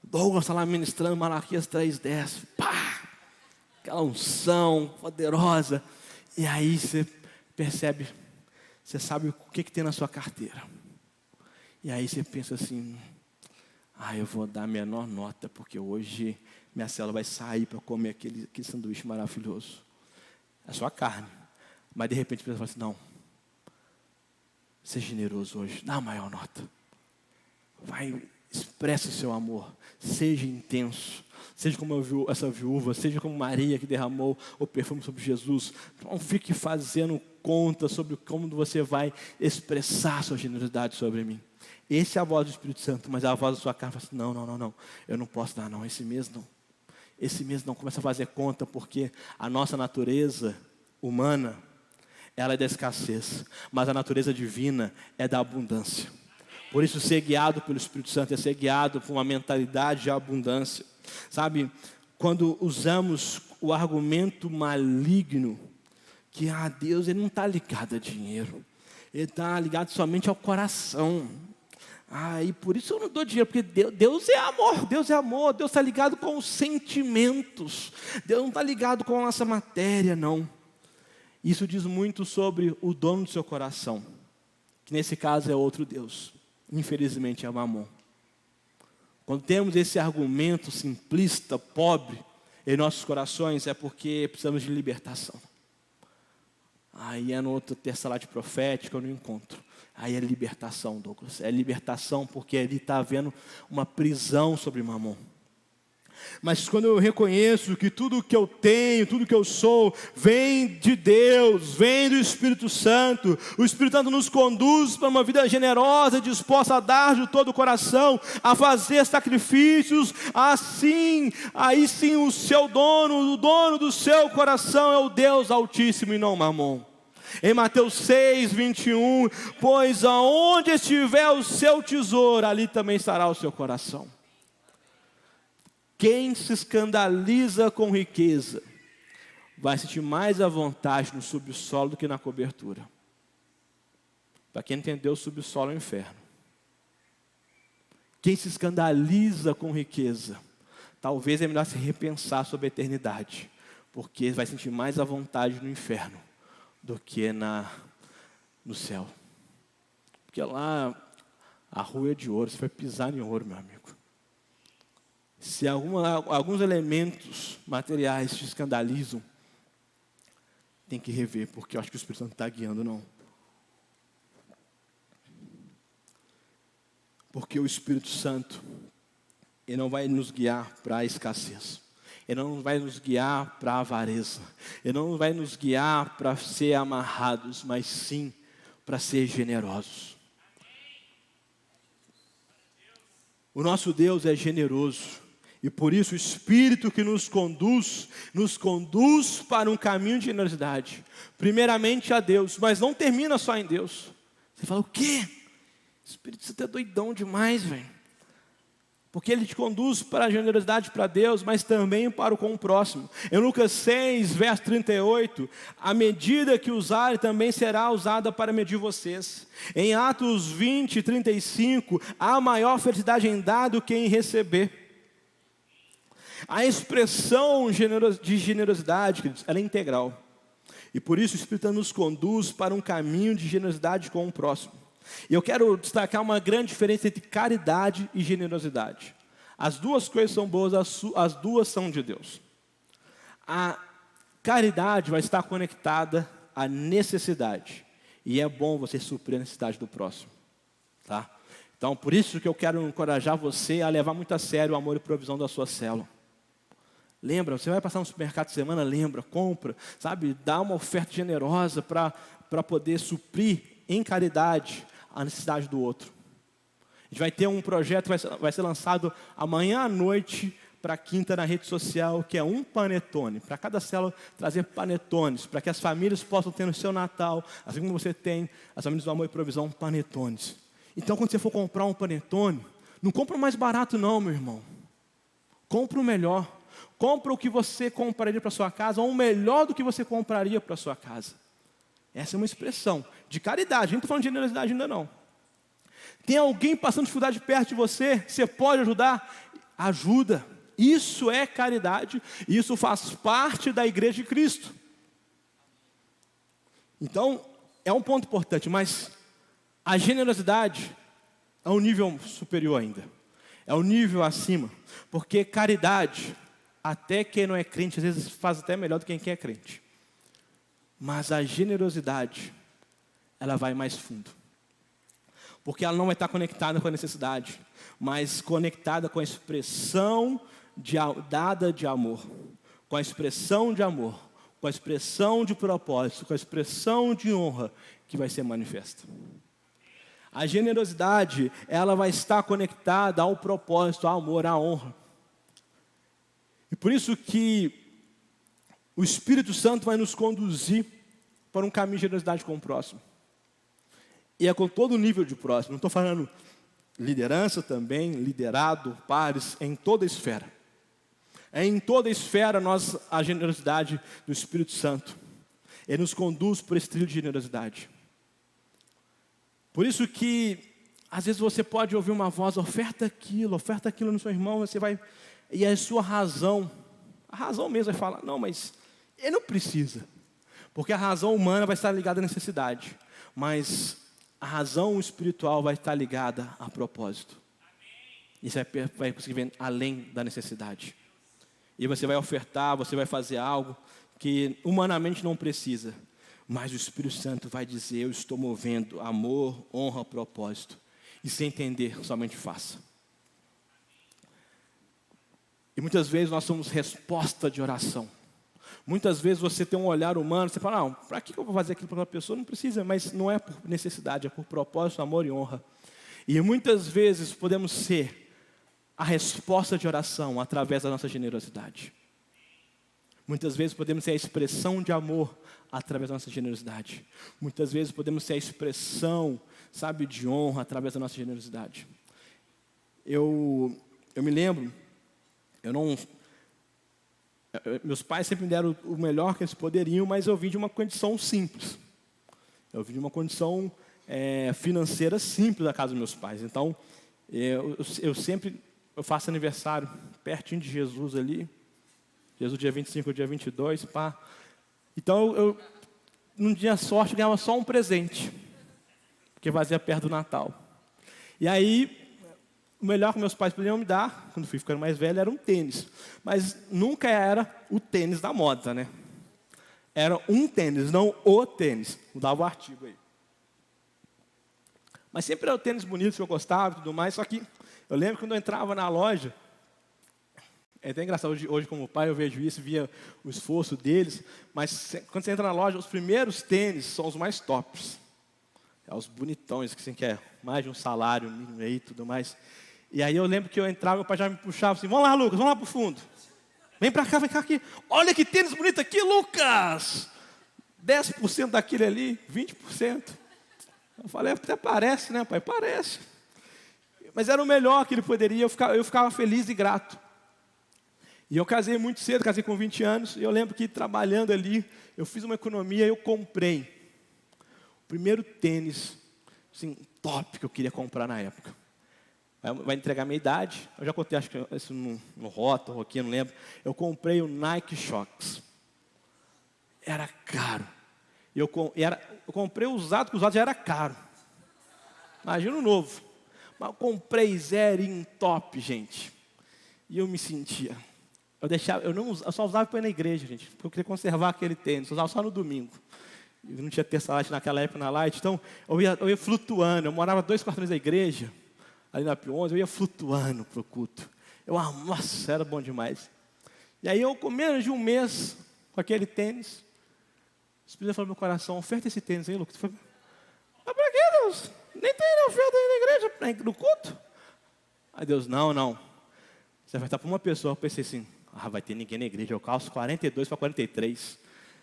Speaker 1: Douglas está lá ministrando Malaquias 3:10. Pá! Aquela unção poderosa. E aí você percebe, você sabe o que tem na sua carteira. E aí você pensa assim, eu vou dar a menor nota, porque hoje minha célula vai sair para comer aquele sanduíche maravilhoso. É só a carne. Mas de repente você fala assim, não, seja generoso hoje, dá a maior nota. Vai, expresse o seu amor, seja intenso. Seja como essa viúva, seja como Maria que derramou o perfume sobre Jesus. Não fique fazendo conta sobre como você vai expressar sua generosidade sobre mim. Essa é a voz do Espírito Santo, mas a voz da sua carne fala assim, não, eu não posso dar não, esse mês não. Esse mês não, começa a fazer conta, porque a nossa natureza humana, ela é da escassez, mas a natureza divina é da abundância. Por isso, ser guiado pelo Espírito Santo é ser guiado por uma mentalidade de abundância. Sabe, quando usamos o argumento maligno, que Deus ele não está ligado a dinheiro, Ele está ligado somente ao coração. E por isso eu não dou dinheiro, porque Deus é amor, Deus é amor, Deus está ligado com os sentimentos, Deus não está ligado com a nossa matéria, não. Isso diz muito sobre o dono do seu coração, que nesse caso é outro Deus, infelizmente é Mamon. Quando temos esse argumento simplista, pobre, em nossos corações, é porque precisamos de libertação. Aí é no outro terça lá de profética, eu não encontro. Aí é libertação, Douglas. É libertação porque ali está havendo uma prisão sobre Mamon. Mas quando eu reconheço que tudo que eu tenho, tudo que eu sou, vem de Deus, vem do Espírito Santo, o Espírito Santo nos conduz para uma vida generosa, disposta a dar de todo o coração, a fazer sacrifícios, aí sim o dono do seu coração é o Deus Altíssimo e não Mamon. Em Mateus 6:21, pois aonde estiver o seu tesouro, ali também estará o seu coração. Quem se escandaliza com riqueza vai sentir mais à vontade no subsolo do que na cobertura. Para quem entendeu, o subsolo é o inferno. Quem se escandaliza com riqueza, talvez é melhor se repensar sobre a eternidade, porque vai sentir mais à vontade no inferno do que no céu. Porque lá a rua é de ouro, você vai pisar em ouro, meu amigo. Se alguns elementos materiais te escandalizam, tem que rever, porque eu acho que o Espírito Santo está guiando, não. Porque o Espírito Santo, ele não vai nos guiar para a escassez. Ele não vai nos guiar para a avareza. Ele não vai nos guiar para ser amarrados, mas sim para ser generosos. O nosso Deus é generoso. E por isso o Espírito que nos conduz para um caminho de generosidade. Primeiramente a Deus, mas não termina só em Deus. Você fala, o quê? O Espírito Santo é doidão demais, velho. Porque ele te conduz para a generosidade para Deus, mas também para o com o próximo. Em Lucas 6, verso 38, a medida que usarem também será usada para medir vocês. Em Atos 20, 35, há maior felicidade em dar do que em receber. A expressão de generosidade, queridos, ela é integral. E por isso o Espírito nos conduz para um caminho de generosidade com o próximo. E eu quero destacar uma grande diferença entre caridade e generosidade. As duas coisas são boas, as duas são de Deus. A caridade vai estar conectada à necessidade. E é bom você suprir a necessidade do próximo. Tá? Então, por isso que eu quero encorajar você a levar muito a sério o amor e provisão da sua célula. Lembra, você vai passar no supermercado de semana, compra, sabe? Dá uma oferta generosa para poder suprir em caridade a necessidade do outro. A gente vai ter um projeto que vai ser lançado amanhã à noite para quinta na rede social, que é um panetone. Para cada célula trazer panetones, para que as famílias possam ter no seu Natal, assim como você tem, as famílias do Amor e Provisão, panetones. Então, quando você for comprar um panetone, não compra o mais barato não, meu irmão. Compra o melhor. Compra o que você compraria para sua casa, ou melhor do que você compraria para sua casa. Essa é uma expressão de caridade. A gente não está falando de generosidade ainda não. Tem alguém passando dificuldade perto de você, você pode ajudar? Ajuda. Isso é caridade, isso faz parte da igreja de Cristo. Então, é um ponto importante, mas a generosidade é um nível superior ainda. É um nível acima. Porque caridade, até quem não é crente, às vezes faz até melhor do que quem é crente. Mas a generosidade, ela vai mais fundo. Porque ela não vai estar conectada com a necessidade, mas conectada com a expressão dada de amor. Com a expressão de amor, com a expressão de propósito, com a expressão de honra que vai ser manifesta. A generosidade, ela vai estar conectada ao propósito, ao amor, à honra. E por isso que o Espírito Santo vai nos conduzir para um caminho de generosidade com o próximo. E é com todo o nível de próximo. Não estou falando liderança também, liderado, pares, em toda a esfera. É em toda a esfera a generosidade do Espírito Santo. Ele nos conduz por esse trilho de generosidade. Por isso que, às vezes você pode ouvir uma voz, oferta aquilo no seu irmão, você vai, e a sua razão, a razão mesmo vai falar, não, mas ele não precisa. Porque a razão humana vai estar ligada à necessidade, mas a razão espiritual vai estar ligada a propósito. E você vai conseguir ver além da necessidade. E você vai ofertar, você vai fazer algo que humanamente não precisa. Mas o Espírito Santo vai dizer, eu estou movendo amor, honra, propósito. E sem entender, somente faça. E muitas vezes nós somos resposta de oração. Muitas vezes você tem um olhar humano, você fala, não, para que eu vou fazer aquilo para uma pessoa? Não precisa, mas não é por necessidade, é por propósito, amor e honra. E muitas vezes podemos ser a resposta de oração através da nossa generosidade. Muitas vezes podemos ser a expressão de amor através da nossa generosidade. Muitas vezes podemos ser a expressão, de honra através da nossa generosidade. Eu me lembro, meus pais sempre me deram o melhor que eles poderiam, mas eu vim de uma condição simples. Eu vim de uma condição financeira simples da casa dos meus pais. Então, eu sempre faço aniversário pertinho de Jesus ali. Jesus dia 25, dia 22, pá. Então, eu não tinha sorte, ganhava só um presente, porque fazia perto do Natal. E aí, o melhor que meus pais podiam me dar, quando fui ficando mais velho, era um tênis. Mas nunca era o tênis da moda, né? Era um tênis, não o tênis. Mudava o artigo aí. Mas sempre era o tênis bonito que eu gostava e tudo mais, só que eu lembro quando eu entrava na loja, é até engraçado, hoje como pai eu vejo isso, via o esforço deles, mas quando você entra na loja, os primeiros tênis são os mais tops. É os bonitões, que você quer mais de um salário mínimo aí e tudo mais. E aí eu lembro que eu entrava, meu pai já me puxava assim, vamos lá, Lucas, vamos lá pro fundo. Vem cá aqui. Olha que tênis bonito aqui, Lucas! 10% daquele ali, 20%. Eu falei, até parece, né, pai? Parece. Mas era o melhor que ele poderia, eu ficava feliz e grato. E eu casei muito cedo, casei com 20 anos, e eu lembro que trabalhando ali, eu fiz uma economia e eu comprei o primeiro tênis, assim, top que eu queria comprar na época. Vai entregar a minha idade, eu já contei, acho que isso no Rota, ou aqui, eu não lembro. Eu comprei o Nike Shox. Era caro. Eu comprei usado, porque o usado já era caro. Imagina o novo. Mas eu comprei zerinho top, gente. E eu me sentia. Eu só usava para ir na igreja, gente, porque eu queria conservar aquele tênis. Eu usava só no domingo. Eu não tinha terça light naquela época na light, então eu ia flutuando. Eu morava 2 quarteirões da igreja, ali na Pio 11, eu ia flutuando para o culto. Nossa, era bom demais. E aí eu, com menos de um mês, com aquele tênis, o Espírito falou no meu coração, oferta esse tênis aí, Lucas. Mas para que, Deus? Nem tem oferta aí na igreja, no culto. Aí Deus, não. Você vai estar para uma pessoa. Eu pensei assim, vai ter ninguém na igreja, eu calço 42 para 43.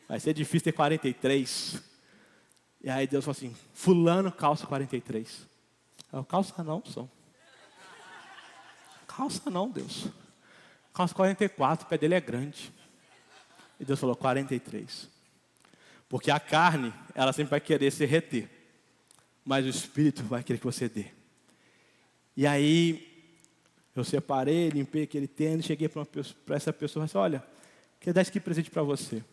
Speaker 1: Vai ser difícil ter 43. E aí Deus falou assim, fulano calça 43. Eu calça não, só. Calça não, Deus. calça 44, o pé dele é grande. E Deus falou, 43. Porque a carne, ela sempre vai querer se reter. Mas o Espírito vai querer que você dê. E aí, eu separei, limpei aquele tênis, cheguei para essa pessoa e disse, olha, quero dar esse aqui presente para você.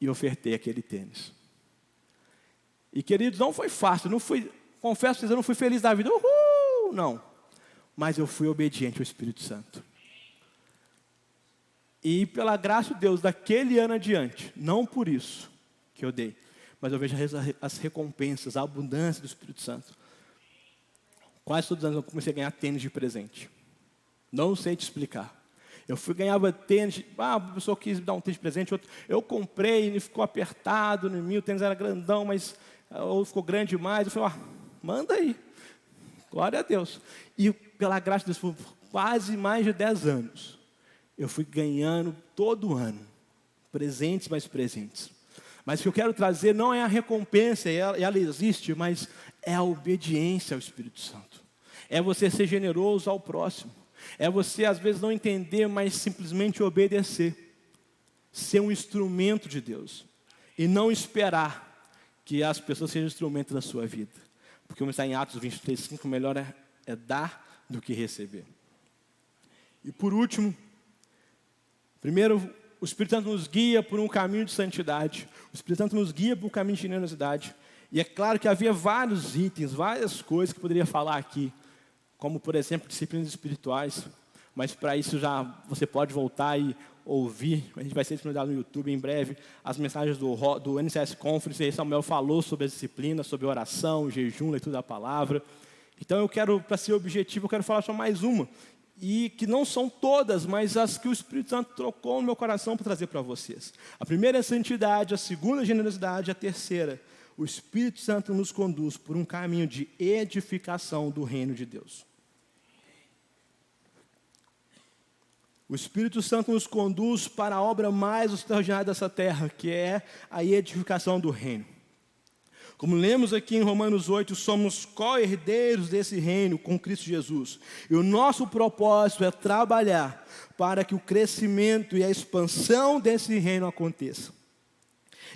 Speaker 1: E ofertei aquele tênis. E queridos, não foi fácil, confesso que eu não fui feliz da vida, não. Mas eu fui obediente ao Espírito Santo. E pela graça de Deus, daquele ano adiante, não por isso que eu dei, mas eu vejo as recompensas, a abundância do Espírito Santo. Quase todos os anos eu comecei a ganhar tênis de presente. Não sei te explicar. Eu ganhava tênis, a pessoa quis me dar um tênis de presente, eu comprei e ficou apertado no mim, o tênis era grandão, mas ou ficou grande demais. Eu falei, manda aí. Glória a Deus. E pela graça de Deus, por quase mais de 10 anos, eu fui ganhando todo ano, presentes mais presentes. Mas o que eu quero trazer não é a recompensa, ela existe, mas é a obediência ao Espírito Santo. É você ser generoso ao próximo. É você, às vezes, não entender, mas simplesmente obedecer. Ser um instrumento de Deus. E não esperar que as pessoas sejam instrumentos da sua vida. Porque como está em Atos 23:5, melhor é dar do que receber. E por último, primeiro, o Espírito Santo nos guia por um caminho de santidade. O Espírito Santo nos guia por um caminho de generosidade. E é claro que havia vários itens, várias coisas que eu poderia falar aqui. Como, por exemplo, disciplinas espirituais. Mas para isso você pode voltar e ouvir. A gente vai ser disponibilizado no YouTube em breve. As mensagens do NCS Conference. E Samuel falou sobre as disciplinas, sobre oração, jejum, leitura da palavra. Então eu quero, para ser objetivo, eu quero falar só mais uma. E que não são todas, mas as que o Espírito Santo trocou no meu coração para trazer para vocês. A primeira é a santidade, a segunda é a generosidade, a terceira, o Espírito Santo nos conduz por um caminho de edificação do reino de Deus. O Espírito Santo nos conduz para a obra mais extraordinária dessa terra, que é a edificação do reino. Como lemos aqui em Romanos 8, somos co-herdeiros desse reino com Cristo Jesus. E o nosso propósito é trabalhar para que o crescimento e a expansão desse reino aconteça.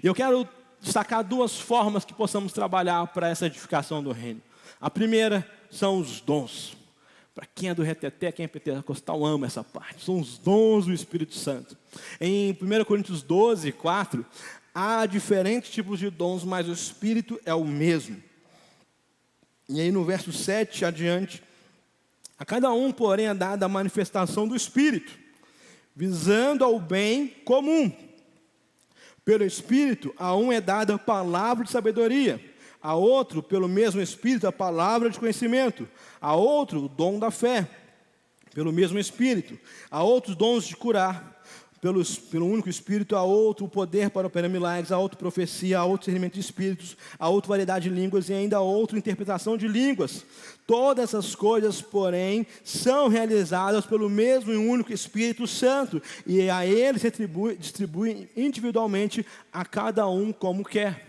Speaker 1: E eu quero destacar duas formas que possamos trabalhar para essa edificação do reino. A primeira são os dons. Para quem é do reteté, quem é pentecostal, ama essa parte. São os dons do Espírito Santo. Em 1 Coríntios 12:4, há diferentes tipos de dons, mas o Espírito é o mesmo. E aí no verso 7 adiante, a cada um, porém, é dada a manifestação do Espírito, visando ao bem comum. Pelo Espírito, a um é dada a palavra de sabedoria, a outro, pelo mesmo Espírito, a palavra de conhecimento, a outro, o dom da fé, pelo mesmo Espírito, a outros dons de curar, pelo único Espírito, a outro o poder para operar milagres, a outro profecia, a outro discernimento de espíritos, a outro variedade de línguas e ainda a outro interpretação de línguas. Todas essas coisas, porém, são realizadas pelo mesmo e único Espírito Santo, e a ele se distribui individualmente a cada um como quer.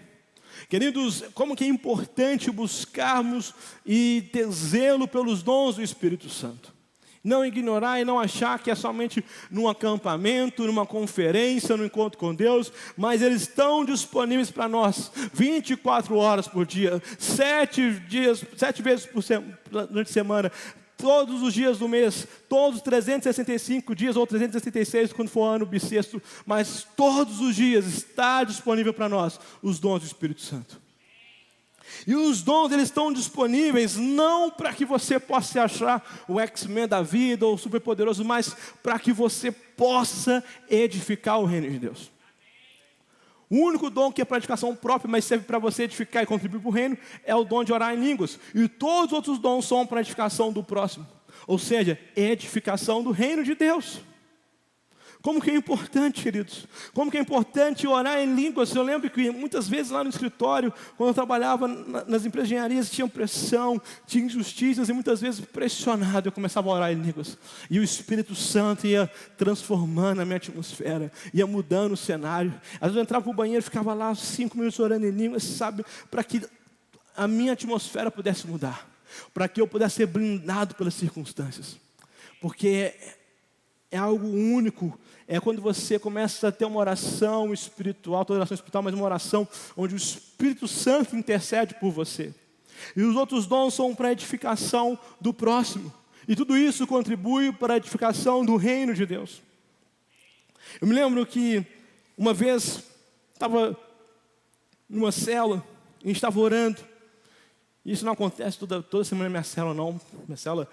Speaker 1: Queridos, como que é importante buscarmos e ter zelo pelos dons do Espírito Santo. Não ignorar e não achar que é somente num acampamento, numa conferência, num encontro com Deus, mas eles estão disponíveis para nós 24 horas por dia, 7 vezes durante a semana, todos os dias do mês, todos os 365 dias ou 366 quando for ano bissexto, mas todos os dias está disponível para nós os dons do Espírito Santo. E os dons, eles estão disponíveis não para que você possa se achar o X-Men da vida ou superpoderoso, mas para que você possa edificar o reino de Deus. O único dom que é para edificação própria, mas serve para você edificar e contribuir para o reino, é o dom de orar em línguas. E todos os outros dons são para edificação do próximo. Ou seja, edificação do reino de Deus. Como que é importante, queridos? Como que é importante orar em línguas? Eu lembro que muitas vezes lá no escritório, quando eu trabalhava nas empresas de engenharia, tinha pressão, tinha injustiças, e muitas vezes pressionado, eu começava a orar em línguas. E o Espírito Santo ia transformando a minha atmosfera, ia mudando o cenário. Às vezes eu entrava para o banheiro, ficava lá 5 minutos orando em línguas, sabe? Para que a minha atmosfera pudesse mudar. Para que eu pudesse ser blindado pelas circunstâncias. Porque é algo único. É quando você começa a ter uma oração espiritual, toda oração espiritual, mas uma oração onde o Espírito Santo intercede por você. E os outros dons são para a edificação do próximo. E tudo isso contribui para a edificação do reino de Deus. Eu me lembro que uma vez estava numa célula, e a gente estava orando. Isso não acontece toda semana na minha célula, não. Minha célula,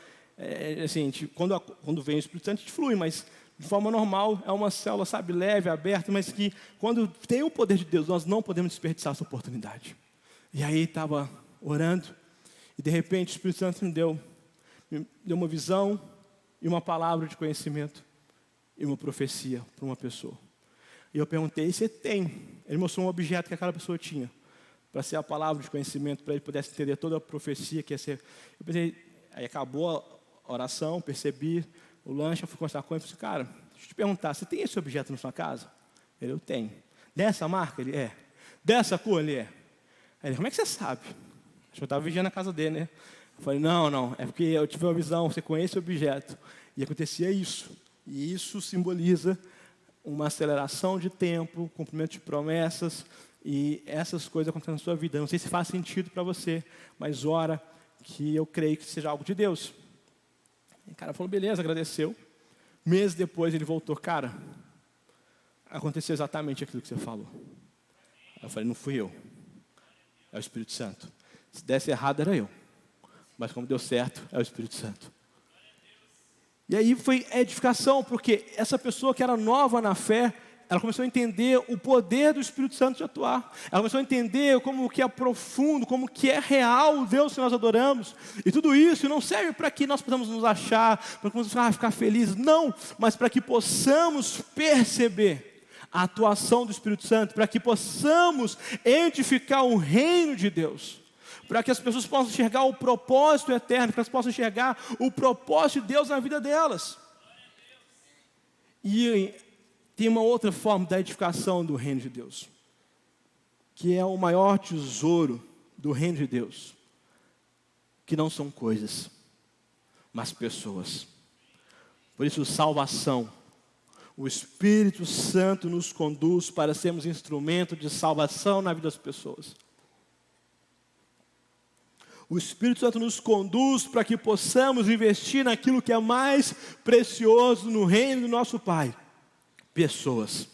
Speaker 1: assim, quando vem o Espírito Santo, a gente flui, mas de forma normal, é uma célula, sabe, leve, aberta, mas que quando tem o poder de Deus, nós não podemos desperdiçar essa oportunidade. E aí estava orando, e de repente o Espírito Santo me deu uma visão e uma palavra de conhecimento e uma profecia para uma pessoa. E eu perguntei, você tem? Ele mostrou um objeto que aquela pessoa tinha, para ser a palavra de conhecimento, para ele pudesse entender toda a profecia que ia ser. Eu pensei, aí acabou a oração, percebi o lanche, eu fui conversar com ele e falei, cara, deixa eu te perguntar, você tem esse objeto na sua casa? Ele, eu tenho. Dessa marca? Ele, é. Dessa cor? Ele, é. Aí ele, como é que você sabe? Acho que eu estava vigiando a casa dele, né? Eu falei, não, é porque eu tive uma visão, você conhece o objeto. E acontecia isso. E isso simboliza uma aceleração de tempo, cumprimento de promessas, e essas coisas acontecem na sua vida. Não sei se faz sentido para você, mas ora que eu creio que seja algo de Deus. E o cara falou, beleza, agradeceu. Meses depois ele voltou, cara, aconteceu exatamente aquilo que você falou. Aí eu falei, não fui eu, é o Espírito Santo. Se desse errado era eu, mas como deu certo, é o Espírito Santo. E aí foi edificação, porque essa pessoa que era nova na fé, ela começou a entender o poder do Espírito Santo de atuar. Ela começou a entender como que é profundo, como que é real o Deus que nós adoramos. E tudo isso não serve para que nós possamos nos achar, para que possamos ficar felizes. Não, mas para que possamos perceber a atuação do Espírito Santo, para que possamos edificar o reino de Deus. Para que as pessoas possam enxergar o propósito eterno, para que elas possam enxergar o propósito de Deus na vida delas. E tem uma outra forma da edificação do reino de Deus, que é o maior tesouro do reino de Deus, que não são coisas, mas pessoas. Por isso, salvação. O Espírito Santo nos conduz para sermos instrumento de salvação na vida das pessoas. O Espírito Santo nos conduz para que possamos investir naquilo que é mais precioso no reino do nosso Pai. Pessoas.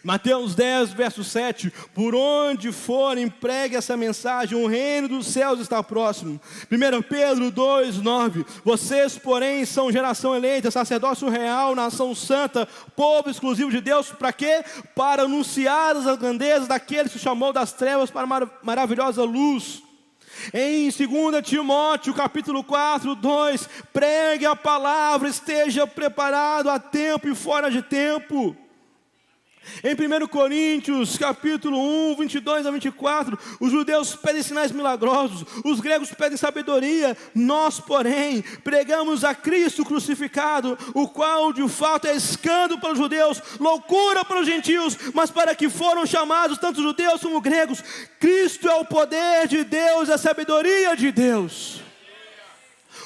Speaker 1: Mateus 10, verso 7. Por onde forem, pregue essa mensagem, o reino dos céus está próximo. 1 Pedro 2, 9. Vocês, porém, são geração eleita, sacerdócio real, nação santa, povo exclusivo de Deus. Para quê? Para anunciar as grandezas daquele que chamou das trevas para a maravilhosa luz. Em 2 Timóteo, capítulo 4, 2, pregue a palavra, esteja preparado a tempo e fora de tempo. Em 1 Coríntios, capítulo 1, 22 a 24, os judeus pedem sinais milagrosos, os gregos pedem sabedoria, nós, porém, pregamos a Cristo crucificado, o qual de fato é escândalo para os judeus, loucura para os gentios, mas para que foram chamados tanto judeus como gregos, Cristo é o poder de Deus, a sabedoria de Deus.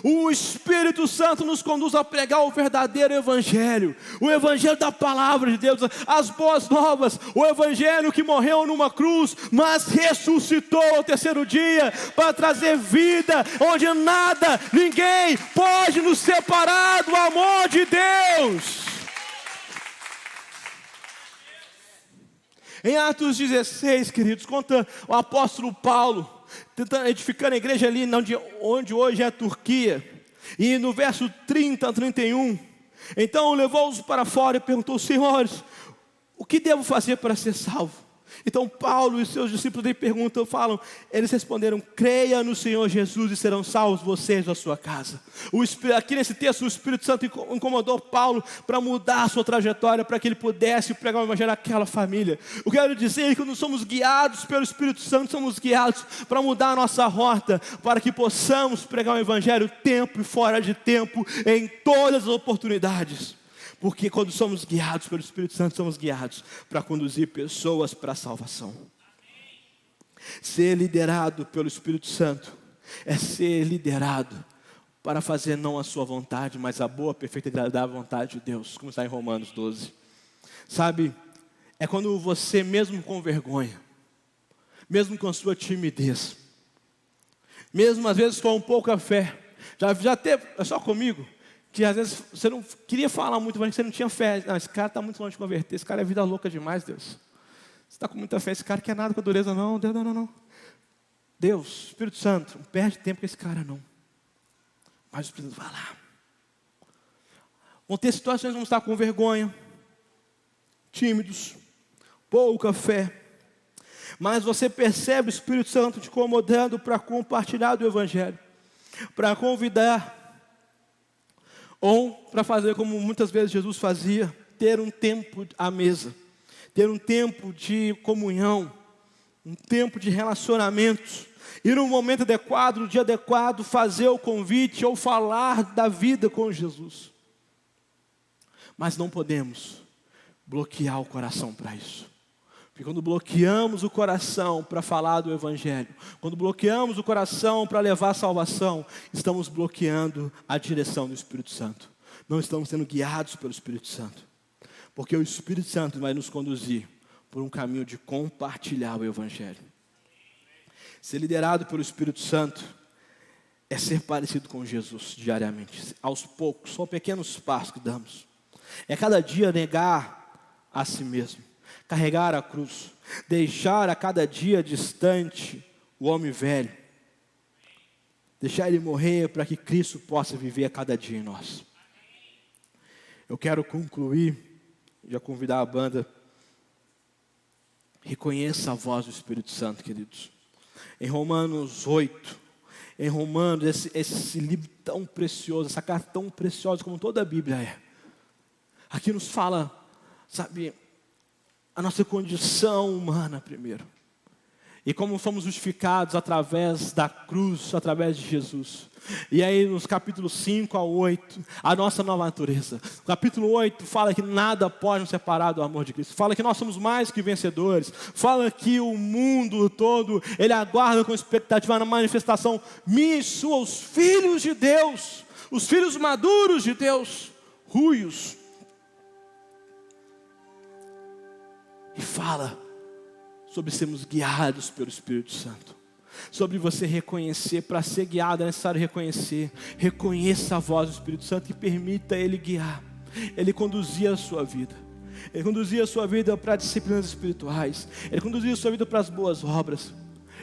Speaker 1: O Espírito Santo nos conduz a pregar o verdadeiro Evangelho, o Evangelho da Palavra de Deus, as boas novas, o Evangelho que morreu numa cruz, mas ressuscitou ao terceiro dia, para trazer vida, onde nada, ninguém pode nos separar do amor de Deus. Em Atos 16, queridos, conta o apóstolo Paulo, tentando edificar a igreja ali onde hoje é a Turquia. E no verso 30 a 31, então levou-os para fora e perguntou, senhores, o que devo fazer para ser salvo? Então Paulo e seus discípulos lhe perguntam, falam, eles responderam, creia no Senhor Jesus e serão salvos vocês da sua casa. Aqui nesse texto o Espírito Santo incomodou Paulo para mudar a sua trajetória, para que ele pudesse pregar o Evangelho àquela família. Eu quero dizer que quando somos guiados pelo Espírito Santo, somos guiados para mudar a nossa rota, para que possamos pregar o Evangelho tempo e fora de tempo, em todas as oportunidades. Porque quando somos guiados pelo Espírito Santo, somos guiados para conduzir pessoas para a salvação. Ser liderado pelo Espírito Santo é ser liderado para fazer não a sua vontade, mas a boa, perfeita e agradável vontade de Deus, como está em Romanos 12. Sabe, é quando você, mesmo com vergonha, mesmo com a sua timidez, mesmo às vezes com pouca fé, já teve, é só comigo, que às vezes você não queria falar muito, mas você não tinha fé. Não, esse cara está muito longe de converter, esse cara é vida louca demais, Deus. Você está com muita fé, esse cara quer nada com a dureza, não, Deus, não. Deus, Espírito Santo, não perde tempo com esse cara, não. Mas o Espírito vai lá. Vão ter situações que vão estar com vergonha, tímidos, pouca fé. Mas você percebe o Espírito Santo te incomodando para compartilhar do Evangelho, para convidar, ou para fazer como muitas vezes Jesus fazia, ter um tempo à mesa, ter um tempo de comunhão, um tempo de relacionamentos, e no momento adequado, no dia adequado, fazer o convite ou falar da vida com Jesus. Mas não podemos bloquear o coração para isso. Porque quando bloqueamos o coração para falar do Evangelho, quando bloqueamos o coração para levar a salvação, estamos bloqueando a direção do Espírito Santo. Não estamos sendo guiados pelo Espírito Santo. Porque o Espírito Santo vai nos conduzir por um caminho de compartilhar o Evangelho. Ser liderado pelo Espírito Santo é ser parecido com Jesus diariamente. Aos poucos, são pequenos passos que damos. É cada dia negar a si mesmo, carregar a cruz, deixar a cada dia distante o homem velho, deixar ele morrer para que Cristo possa viver a cada dia em nós. Eu quero concluir, já convidar a banda, reconheça a voz do Espírito Santo, queridos. Em Romanos 8, em Romanos, esse livro tão precioso, essa carta tão preciosa como toda a Bíblia é. Aqui nos fala, sabe, a nossa condição humana primeiro. E como fomos justificados através da cruz, através de Jesus. E aí nos capítulos 5 a 8, a nossa nova natureza. O capítulo 8 fala que nada pode nos separar do amor de Cristo. Fala que nós somos mais que vencedores. Fala que o mundo todo, ele aguarda com expectativa na manifestação minha e sua, os filhos de Deus, os filhos maduros de Deus, ruios. E fala sobre sermos guiados pelo Espírito Santo. Sobre você reconhecer, para ser guiado é necessário reconhecer. Reconheça a voz do Espírito Santo e permita Ele guiar. Ele conduzia a sua vida. Ele conduzia a sua vida para disciplinas espirituais. Ele conduzia a sua vida para as boas obras.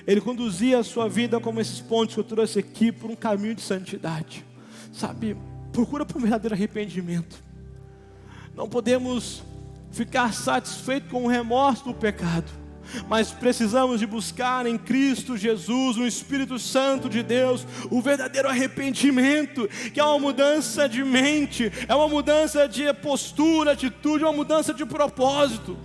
Speaker 1: Ele conduzia a sua vida, como esses pontos que eu trouxe aqui, por um caminho de santidade. Sabe, procura por um verdadeiro arrependimento. Não podemos ficar satisfeitos com o remorso do pecado, mas precisamos de buscar em Cristo Jesus, no Espírito Santo de Deus, o verdadeiro arrependimento, que é uma mudança de mente, é uma mudança de postura, atitude, uma mudança de propósito.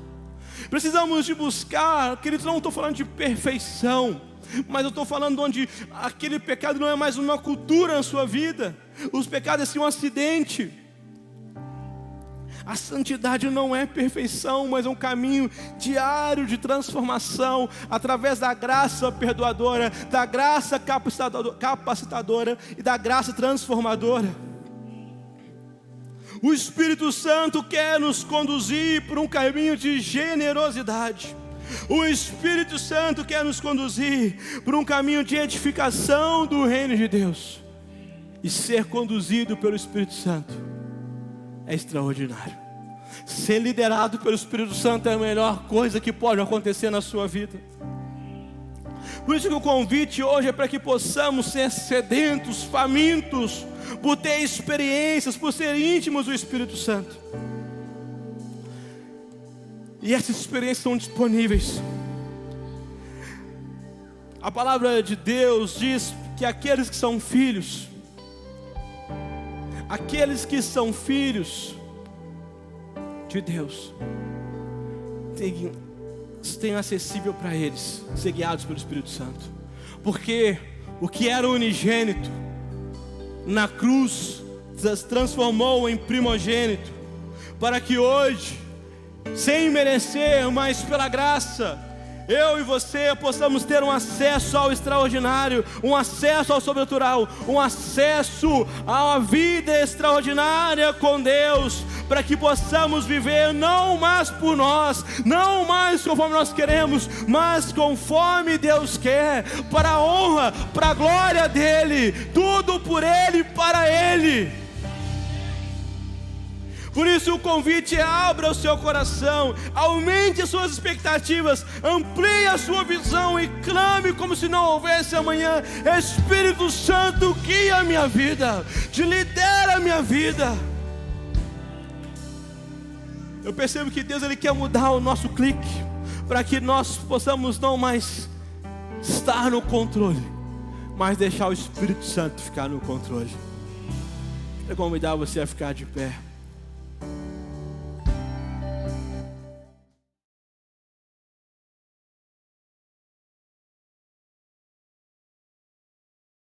Speaker 1: Precisamos de buscar, queridos, não estou falando de perfeição, mas eu estou falando onde aquele pecado não é mais uma cultura na sua vida, os pecados é sim um acidente. A santidade não é perfeição, mas é um caminho diário de transformação, através da graça perdoadora, da graça capacitadora e da graça transformadora. O Espírito Santo quer nos conduzir por um caminho de generosidade. O Espírito Santo quer nos conduzir por um caminho de edificação do reino de Deus. E ser conduzido pelo Espírito Santo é extraordinário. Ser liderado pelo Espírito Santo é a melhor coisa que pode acontecer na sua vida. Por isso que o convite hoje é para que possamos ser sedentos, famintos, por ter experiências, por ser íntimos do Espírito Santo. E essas experiências estão disponíveis. A palavra de Deus diz que aqueles que são filhos de Deus, tem acessível para eles ser guiados pelo Espírito Santo. Porque o que era unigênito na cruz se transformou em primogênito, para que hoje, sem merecer, mas pela graça, eu e você possamos ter um acesso ao extraordinário, um acesso ao sobrenatural, um acesso a uma vida extraordinária com Deus, para que possamos viver não mais por nós, não mais conforme nós queremos, mas conforme Deus quer, para a honra, para a glória dEle, tudo por Ele e para Ele. Por isso o convite é: abra o seu coração, aumente as suas expectativas, amplie a sua visão e clame como se não houvesse amanhã. Espírito Santo, guia a minha vida, lidera a minha vida. Eu percebo que Deus, Ele quer mudar o nosso clique, para que nós possamos não mais estar no controle, mas deixar o Espírito Santo ficar no controle. Eu convidar você a ficar de pé.